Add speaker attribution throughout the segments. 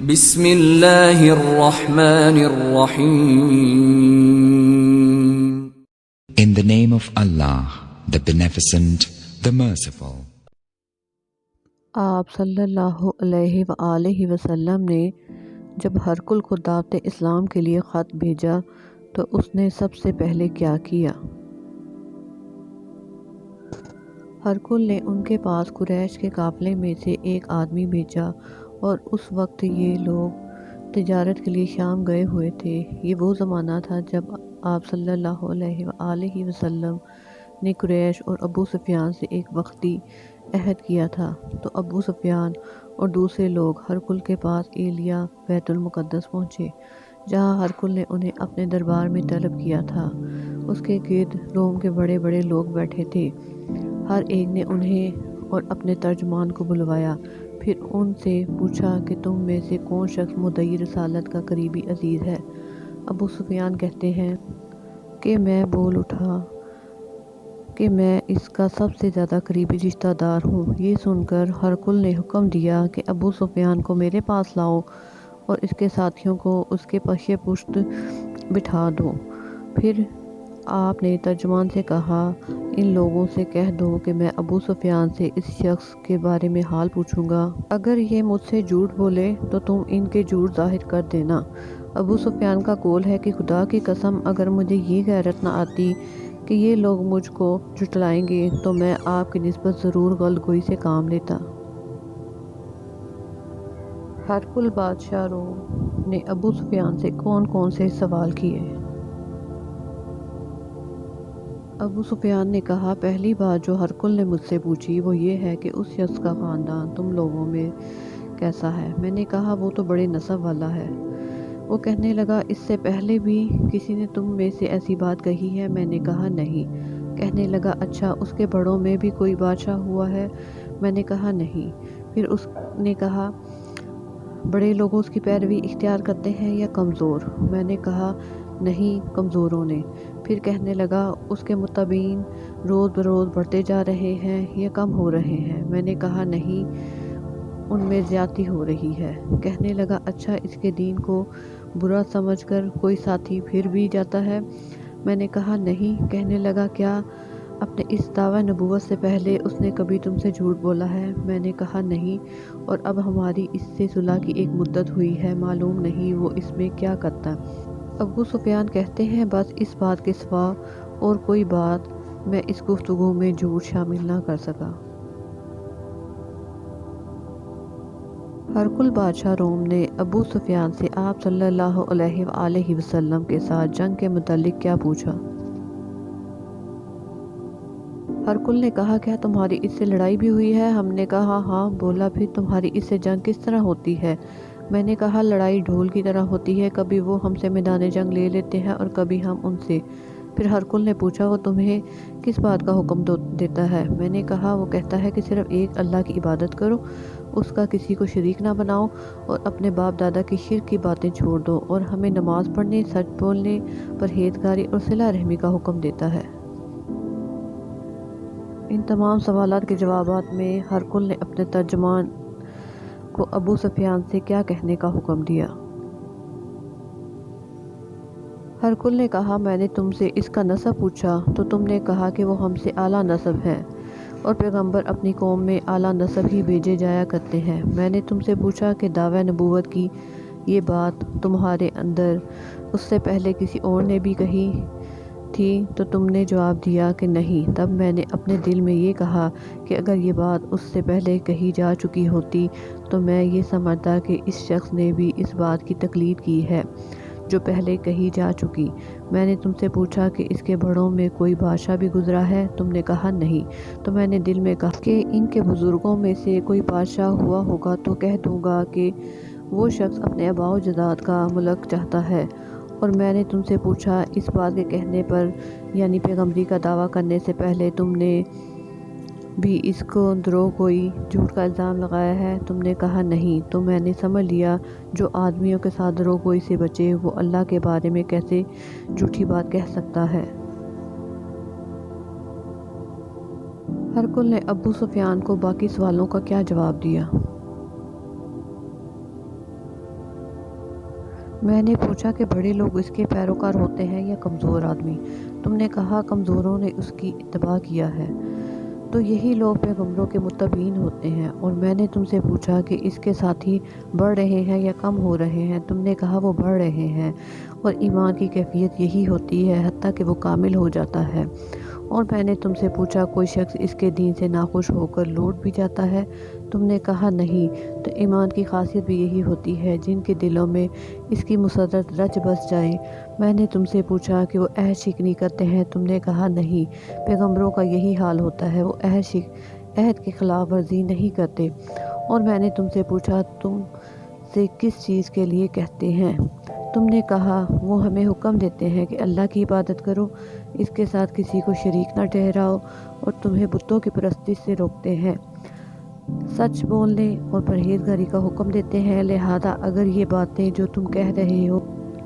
Speaker 1: بسم اللہ الرحمن الرحیم.
Speaker 2: In the name of Allah, the Beneficent, the Merciful.
Speaker 3: آپ صلی اللہ علیہ وآلہ وسلم نے جب ہرقل کو دعوت اسلام کے لیے خط بھیجا تو اس نے سب سے پہلے کیا کیا؟ ہرقل نے ان کے پاس قریش کے قافلے میں سے ایک آدمی بھیجا، اور اس وقت یہ لوگ تجارت کے لیے شام گئے ہوئے تھے۔ یہ وہ زمانہ تھا جب آپ صلی اللہ علیہ وآلہ وسلم نے قریش اور ابو سفیان سے ایک وقتی عہد کیا تھا۔ تو ابو سفیان اور دوسرے لوگ ہرقل کے پاس ایلیا بیت المقدس پہنچے، جہاں ہرقل نے انہیں اپنے دربار میں طلب کیا تھا۔ اس کے گرد روم کے بڑے بڑے لوگ بیٹھے تھے۔ ہر ایک نے انہیں اور اپنے ترجمان کو بلوایا، پھر ان سے پوچھا کہ تم میں سے کون شخص مدعی رسالت کا قریبی عزیز ہے؟ ابو سفیان کہتے ہیں کہ میں بول اٹھا کہ میں اس کا سب سے زیادہ قریبی رشتہ دار ہوں۔ یہ سن کر ہرقل نے حکم دیا کہ ابو سفیان کو میرے پاس لاؤ اور اس کے ساتھیوں کو اس کے پیش پشت بٹھا دو۔ پھر آپ نے ترجمان سے کہا، ان لوگوں سے کہہ دو کہ میں ابو سفیان سے اس شخص کے بارے میں حال پوچھوں گا۔ اگر یہ مجھ سے جھوٹ بولے تو تم ان کے جھوٹ ظاہر کر دینا۔ ابو سفیان کا قول ہے کہ خدا کی قسم اگر مجھے یہ غیرت نہ آتی کہ یہ لوگ مجھ کو جھٹلائیں گے تو میں آپ کی نسبت ضرور غلط گوئی سے کام لیتا۔ ہرقل بادشاہ روم نے ابو سفیان سے کون کون سے سوال کیے؟ ابو سفیان نے کہا، پہلی بات جو ہرقل نے مجھ سے پوچھی وہ یہ ہے کہ اس شخص کا خاندان تم لوگوں میں کیسا ہے؟ میں نے کہا وہ تو بڑے نسب والا ہے۔ وہ کہنے لگا، اس سے پہلے بھی کسی نے تم میں سے ایسی بات کہی ہے؟ میں نے کہا نہیں۔ کہنے لگا، اچھا اس کے بڑوں میں بھی کوئی بادشاہ ہوا ہے؟ میں نے کہا نہیں۔ پھر اس نے کہا، بڑے لوگ اس کی پیروی اختیار کرتے ہیں یا کمزور؟ میں نے کہا نہیں، کمزوروں نے۔ پھر کہنے لگا، اس کے متبعین روز بروز بڑھتے جا رہے ہیں یا کم ہو رہے ہیں؟ میں نے کہا نہیں، ان میں زیادتی ہو رہی ہے۔ کہنے لگا، اچھا اس کے دین کو برا سمجھ کر کوئی ساتھی پھر بھی جاتا ہے؟ میں نے کہا نہیں۔ کہنے لگا، کیا اپنے اس دعویٰ نبوت سے پہلے اس نے کبھی تم سے جھوٹ بولا ہے؟ میں نے کہا نہیں، اور اب ہماری اس سے صلح کی ایک مدت ہوئی ہے، معلوم نہیں وہ اس میں کیا کرتا۔ ابو سفیان کہتے ہیں، بس اس بات کے سوا اور کوئی بات میں اس گفتگو میں جھوٹ شامل نہ کر سکا۔ ہرقل بادشاہ روم نے ابو سفیان سے آپ صلی اللہ علیہ وآلہ وسلم کے ساتھ جنگ کے متعلق کیا پوچھا؟ ہرقل نے کہا، کیا تمہاری اس سے لڑائی بھی ہوئی ہے؟ ہم نے کہا ہاں۔ بولا، پھر تمہاری اس سے جنگ کس طرح ہوتی ہے؟ میں نے کہا لڑائی ڈھول کی طرح ہوتی ہے، کبھی وہ ہم سے میدان جنگ لے لیتے ہیں اور کبھی ہم ان سے۔ پھر ہرقل نے پوچھا، وہ تمہیں کس بات کا حکم دیتا ہے؟ میں نے کہا وہ کہتا ہے کہ صرف ایک اللہ کی عبادت کرو، اس کا کسی کو شریک نہ بناؤ، اور اپنے باپ دادا کی شرک کی باتیں چھوڑ دو، اور ہمیں نماز پڑھنے، سچ بولنے، پرہیزگاری اور صلہ رحمی کا حکم دیتا ہے۔ ان تمام سوالات کے جوابات میں ہرقل نے اپنے ترجمان کو ابو سفیان سے کیا کہنے کا حکم دیا؟ ہرقل نے کہا، میں نے تم سے اس کا نسب پوچھا تو تم نے کہا کہ وہ ہم سے اعلیٰ نسب ہے، اور پیغمبر اپنی قوم میں اعلیٰ نسب ہی بھیجے جایا کرتے ہیں۔ میں نے تم سے پوچھا کہ دعویٰ نبوت کی یہ بات تمہارے اندر اس سے پہلے کسی اور نے بھی کہی تھی تو تم نے جواب دیا کہ نہیں۔ تب میں نے اپنے دل میں یہ کہا کہ اگر یہ بات اس سے پہلے کہی جا چکی ہوتی تو میں یہ سمجھتا کہ اس شخص نے بھی اس بات کی تقلید کی ہے جو پہلے کہی جا چکی۔ میں نے تم سے پوچھا کہ اس کے بڑوں میں کوئی بادشاہ بھی گزرا ہے؟ تم نے کہا نہیں۔ تو میں نے دل میں کہا کہ ان کے بزرگوں میں سے کوئی بادشاہ ہوا ہوگا تو کہہ دوں گا کہ وہ شخص اپنے آباء و اجداد کا ملک چاہتا ہے۔ اور میں نے تم سے پوچھا اس بات کے کہنے پر، یعنی پیغمبری کا دعویٰ کرنے سے پہلے تم نے بھی اس کو دروغ گوئی، جھوٹ کا الزام لگایا ہے؟ تم نے کہا نہیں۔ تو میں نے سمجھ لیا جو آدمیوں کے ساتھ دروغ گوئی سے بچے وہ اللہ کے بارے میں کیسے جھوٹی بات کہہ سکتا ہے۔ ہرقل نے ابو سفیان کو باقی سوالوں کا کیا جواب دیا؟ میں نے پوچھا کہ بڑے لوگ اس کے پیروکار ہوتے ہیں یا کمزور آدمی؟ تم نے کہا کمزوروں نے اس کی اتباع کیا ہے، تو یہی لوگ پیغمبروں کے متبعین ہوتے ہیں۔ اور میں نے تم سے پوچھا کہ اس کے ساتھی بڑھ رہے ہیں یا کم ہو رہے ہیں؟ تم نے کہا وہ بڑھ رہے ہیں، اور ایمان کی کیفیت یہی ہوتی ہے حتیٰ کہ وہ کامل ہو جاتا ہے۔ اور میں نے تم سے پوچھا کوئی شخص اس کے دین سے ناخوش ہو کر لوٹ بھی جاتا ہے؟ تم نے کہا نہیں، تو ایمان کی خاصیت بھی یہی ہوتی ہے جن کے دلوں میں اس کی مسرت رچ بس جائے۔ میں نے تم سے پوچھا کہ وہ عہد شکنی کرتے ہیں؟ تم نے کہا نہیں، پیغمبروں کا یہی حال ہوتا ہے، وہ عہد کی خلاف ورزی نہیں کرتے۔ اور میں نے تم سے پوچھا تم سے کس چیز کے لیے کہتے ہیں؟ تم نے کہا وہ ہمیں حکم دیتے ہیں کہ اللہ کی عبادت کرو، اس کے ساتھ کسی کو شریک نہ ٹھہراؤ، اور تمہیں بتوں کی پرستش سے روکتے ہیں، سچ بولنے اور پرہیزگاری کا حکم دیتے ہیں۔ لہذا اگر یہ باتیں جو تم کہہ رہے ہو،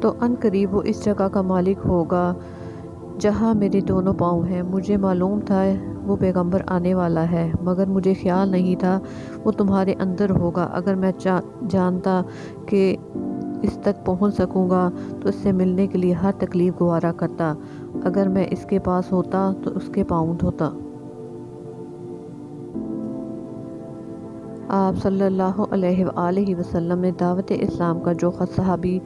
Speaker 3: تو ان قریب وہ اس جگہ کا مالک ہوگا جہاں میرے دونوں پاؤں ہیں۔ مجھے معلوم تھا وہ پیغمبر آنے والا ہے، مگر مجھے خیال نہیں تھا وہ تمہارے اندر ہوگا۔ اگر میں جانتا کہ اس تک پہنچ سکوں گا تو اس سے ملنے کے لیے ہر تکلیف گوارا کرتا۔ اگر میں اس کے پاس ہوتا تو اس کے پاؤں دھوتا۔ آپ صلی اللہ علیہ وآلہ وسلم نے دعوت اسلام کا جو خط صحابی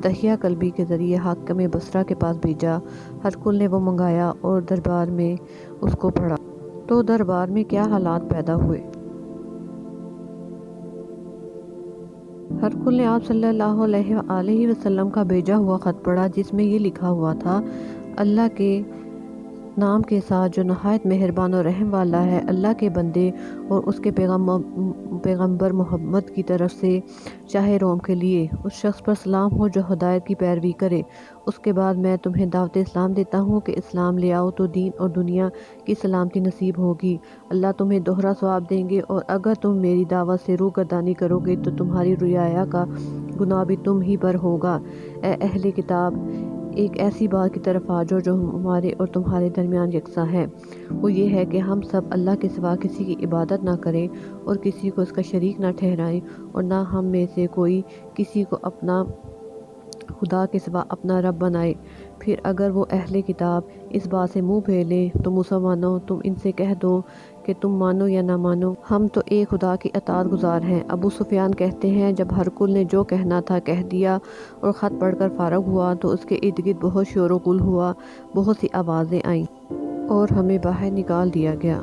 Speaker 3: دحیہ کلبی کے ذریعے حاکم بصرہ کے پاس بھیجا، ہرقل نے وہ منگایا اور دربار میں اس کو پڑھا۔ تو دربار میں کیا حالات پیدا ہوئے؟ ہرقل نے آپ صلی اللہ علیہ وآلہ وسلم کا بھیجا ہوا خط پڑھا، جس میں یہ لکھا ہوا تھا: اللہ کے نام کے ساتھ جو نہایت مہربان و رحم والا ہے، اللہ کے بندے اور اس کے پیغمبر محمد کی طرف سے شاہ روم کے لیے اس شخص پر سلام ہو جو ہدایت کی پیروی کرے۔ اس کے بعد میں تمہیں دعوت اسلام دیتا ہوں کہ اسلام لے آؤ تو دین اور دنیا کی سلامتی نصیب ہوگی، اللہ تمہیں دوہرا ثواب دیں گے، اور اگر تم میری دعوت سے روگردانی کرو گے تو تمہاری رعایا کا گناہ بھی تم ہی پر ہوگا۔ اے اہل کتاب، ایک ایسی بات کی طرف آ جاؤ جو ہمارے اور تمہارے درمیان یکساں ہے، وہ یہ ہے کہ ہم سب اللہ کے سوا کسی کی عبادت نہ کریں اور کسی کو اس کا شریک نہ ٹھہرائیں، اور نہ ہم میں سے کوئی کسی کو اپنا خدا کے سوا اپنا رب بنائے۔ پھر اگر وہ اہل کتاب اس بات سے منہ پھیر لیں تو مسلمانوں، تم ان سے کہہ دو کہ تم مانو یا نہ مانو، ہم تو ایک خدا کی اطاعت گزار ہیں۔ ابو سفیان کہتے ہیں جب ہرقل نے جو کہنا تھا کہہ دیا اور خط پڑھ کر فارغ ہوا تو اس کے ارد گرد بہت شور و غل ہوا، بہت سی آوازیں آئیں اور ہمیں باہر نکال دیا گیا۔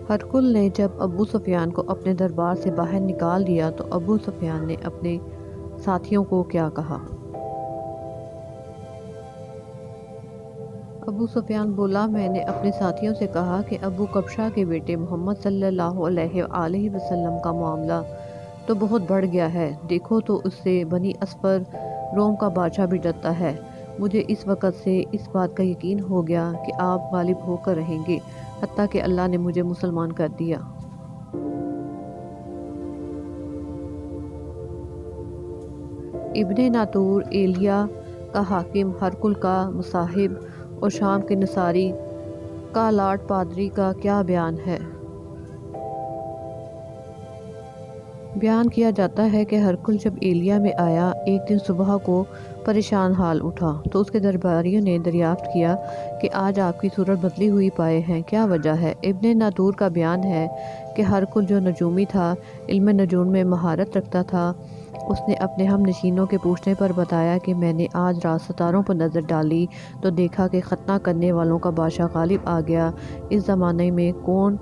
Speaker 3: ہرقل نے جب ابو سفیان کو اپنے دربار سے باہر نکال دیا تو ابو سفیان نے اپنے ساتھیوں کو کیا کہا؟ ابو سفیان بولا، میں نے اپنے ساتھیوں سے کہا کہ ابو کبشہ کے بیٹے محمد صلی اللہ علیہ وآلہ وسلم کا معاملہ تو بہت بڑھ گیا ہے، دیکھو تو اس سے بنی اصفر روم کا بادشاہ بھی ڈرتا ہے۔ مجھے اس وقت سے اس بات کا یقین ہو گیا کہ آپ غالب ہو کر رہیں گے، حتیٰ کہ اللہ نے مجھے مسلمان کر دیا۔ ابن ناطور ایلیہ کا حاکم، ہرقل کا مصاحب اور شام کے نصاری کا لارڈ پادری کا کیا بیان ہے؟ بیان کیا جاتا ہے کہ ہرقل جب ایلیہ میں آیا، ایک دن صبح کو پریشان حال اٹھا تو اس کے درباریوں نے دریافت کیا کہ آج آپ کی صورت بدلی ہوئی پائے ہیں، کیا وجہ ہے؟ ابن ناطور کا بیان ہے کہ ہرقل جو نجومی تھا، علم نجوم میں مہارت رکھتا تھا، اس نے اپنے ہم نشینوں کے پوچھنے پر بتایا کہ میں نے آج رات ستاروں پر نظر ڈالی تو دیکھا کہ ختنہ کرنے والوں کا بادشاہ غالب آ گیا۔ اس زمانے میں کون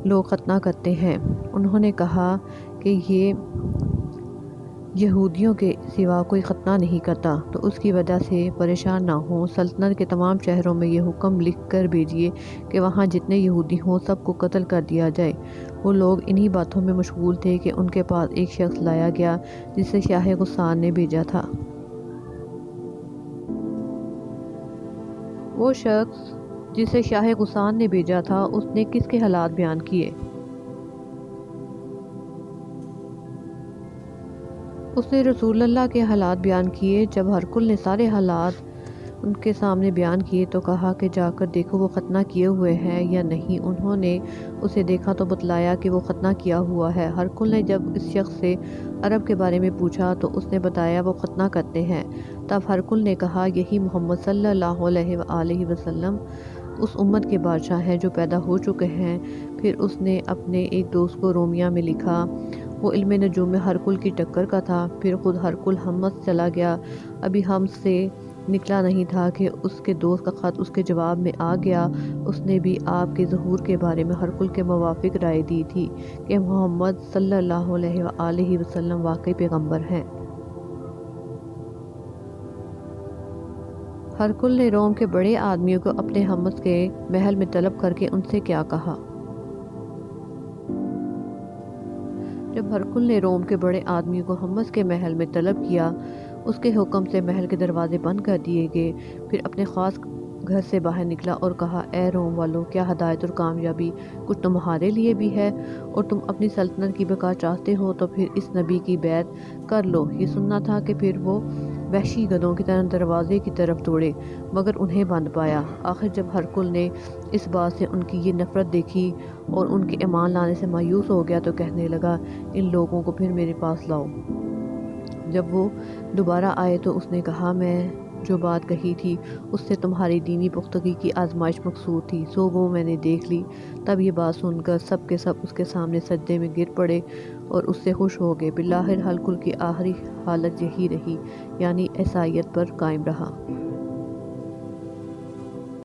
Speaker 3: لوگ ختنہ کرتے ہیں؟ انہوں نے کہا کہ یہ یہودیوں کے سوا کوئی ختنہ نہیں کرتا، تو اس کی وجہ سے پریشان نہ ہوں، سلطنت کے تمام شہروں میں یہ حکم لکھ کر بھیجیے کہ وہاں جتنے یہودی ہوں سب کو قتل کر دیا جائے۔ وہ لوگ انہی باتوں میں مشغول تھے کہ ان کے پاس ایک شخص لایا گیا جسے شاہ غسان نے بھیجا تھا۔ وہ شخص جسے شاہ غسان نے بھیجا تھا، اس نے کس کے حالات بیان کیے؟ اس نے رسول اللہ کے حالات بیان کیے۔ جب ہرقل نے سارے حالات ان کے سامنے بیان کیے تو کہا کہ جا کر دیکھو وہ ختنہ کیے ہوئے ہیں یا نہیں۔ انہوں نے اسے دیکھا تو بتلایا کہ وہ ختنہ کیا ہوا ہے۔ ہرقل نے جب اس شخص سے عرب کے بارے میں پوچھا تو اس نے بتایا وہ ختنہ کرتے ہیں۔ تب ہرقل نے کہا یہی محمد صلی اللہ علیہ وآلہ وسلم اس امت کے بادشاہ ہیں جو پیدا ہو چکے ہیں۔ پھر اس نے اپنے ایک دوست کو رومیہ میں لکھا، وہ علم نجوم میں ہرقل کی ٹکر کا تھا۔ پھر خود ہرقل حمص چلا گیا، ابھی حمص سے نکلا نہیں تھا کہ اس کے دوست کا خط اس کے جواب میں آ گیا۔ اس نے بھی آپ کے ظہور کے بارے میں ہرقل کے موافق رائے دی تھی کہ محمد صلی اللہ علیہ وآلہ وسلم واقعی پیغمبر ہیں۔ ہرقل نے روم کے بڑے آدمیوں کو اپنے حمص کے محل میں طلب کر کے ان سے کیا کہا؟ جب ہرقل نے روم کے بڑے آدمیوں کو حمص کے محل میں طلب کیا، اس کے حکم سے محل کے دروازے بند کر دیے گئے۔ پھر اپنے خاص گھر سے باہر نکلا اور کہا، اے روم والوں، کیا ہدایت اور کامیابی کچھ تمہارے لیے بھی ہے اور تم اپنی سلطنت کی بقا چاہتے ہو تو پھر اس نبی کی بیعت کر لو۔ یہ سننا تھا کہ پھر وہ وحشی گدھوں کی طرح دروازے کی طرف دوڑے مگر انہیں بند پایا۔ آخر جب ہرقل نے اس بات سے ان کی یہ نفرت دیکھی اور ان کے ایمان لانے سے مایوس ہو گیا تو کہنے لگا، ان لوگوں کو پھر میرے پاس لاؤ۔ جب وہ دوبارہ آئے تو اس نے کہا، میں جو بات کہی تھی اس سے تمہاری دینی پختگی کی آزمائش مقصود تھی، سو وہ میں نے دیکھ لی۔ تب یہ بات سن کر سب کے سب اس کے سامنے سجدے میں گر پڑے اور اس سے خوش ہو گئے۔ بالآخر ہرقل کی آخری حالت یہی رہی، یعنی عیسائیت پر قائم رہا۔